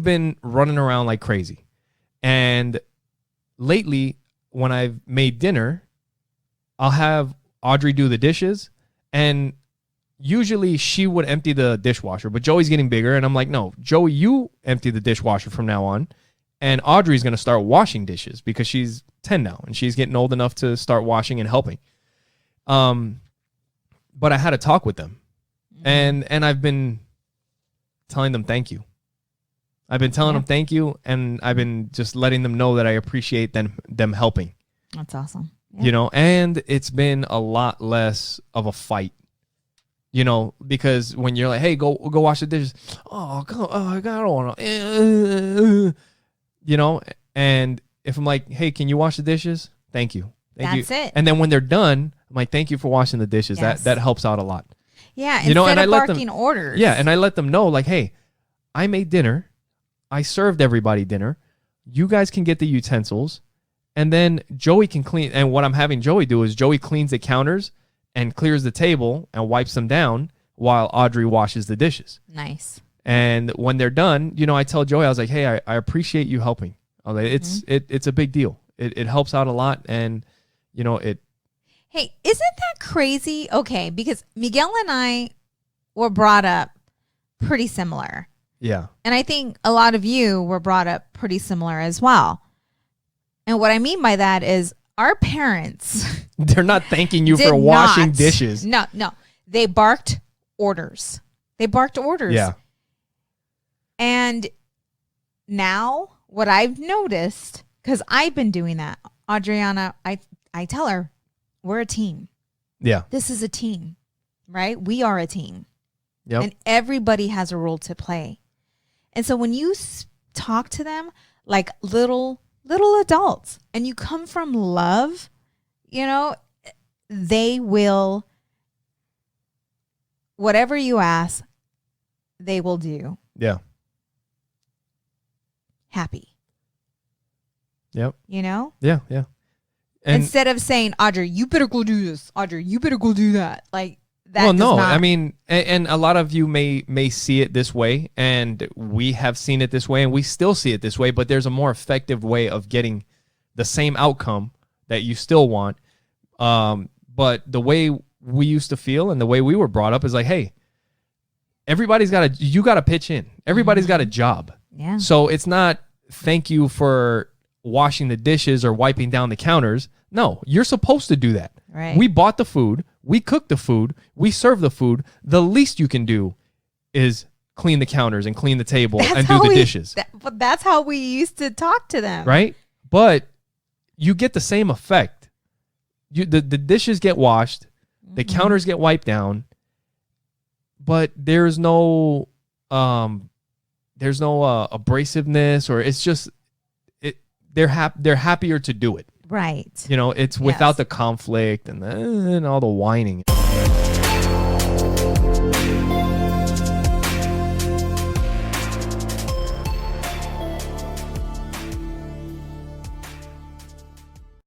been running around like crazy. And lately, when I've made dinner, I'll have Audrey do the dishes. And usually she would empty the dishwasher. But Joey's getting bigger. And I'm like, no, Joey, you empty the dishwasher from now on. And Audrey's going to start washing dishes because she's 10 now. And she's getting old enough to start washing and helping. But I had a talk with them. And I've been telling them thank you. I've been telling them thank you, and I've been just letting them know that I appreciate them helping. That's awesome. Yeah. You know, and it's been a lot less of a fight. You know, because when you're like, hey, go wash the dishes. Oh, I don't want to. You know, and if I'm like, hey, can you wash the dishes? Thank you. That's it. And then when they're done, I'm like, thank you for washing the dishes. Yes. That helps out a lot. Yeah, you know, and instead I of barking orders. Yeah, and I let them know, like, hey, I made dinner. I served everybody dinner. You guys can get the utensils. And then Joey can clean. And what I'm having Joey do is Joey cleans the counters and clears the table and wipes them down while Audrey washes the dishes. Nice. And when they're done, you know, I tell Joey, I was like, hey, I appreciate you helping. I was like, it's a big deal. It helps out a lot. And, you know, it. Hey, isn't that crazy? Okay, because Miguel and I were brought up pretty similar. Yeah. And I think a lot of you were brought up pretty similar as well. And what I mean by that is our parents. They're not thanking you for washing dishes. No. They barked orders. Yeah. And now what I've noticed, because I've been doing that, Adriana, I tell her, we're a team. Yeah. This is a team, right? We are a team. Yep. And everybody has a role to play. And so when you talk to them like little adults and you come from love, you know, they will, whatever you ask, they will do. Yeah. Happy. Yep. You know? Yeah. And instead of saying, Audrey, you better go do this. Audrey, you better go do that. Like that. Well, no, I mean, and a lot of you may see it this way, and we have seen it this way, and we still see it this way, but there's a more effective way of getting the same outcome that you still want. But the way we used to feel and the way we were brought up is like, hey, you got to pitch in. Everybody's got a job. Yeah. So it's not thank you for washing the dishes or wiping down the counters. No, you're supposed to do that. Right. We bought the food. We cooked the food. We served the food. The least you can do is clean the counters and clean the table and do the dishes. But that's how we used to talk to them. Right? But you get the same effect. The dishes get washed. The counters get wiped down. But there's no abrasiveness, or it's just they're happier to do it. Right. You know, it's without the conflict and all the whining.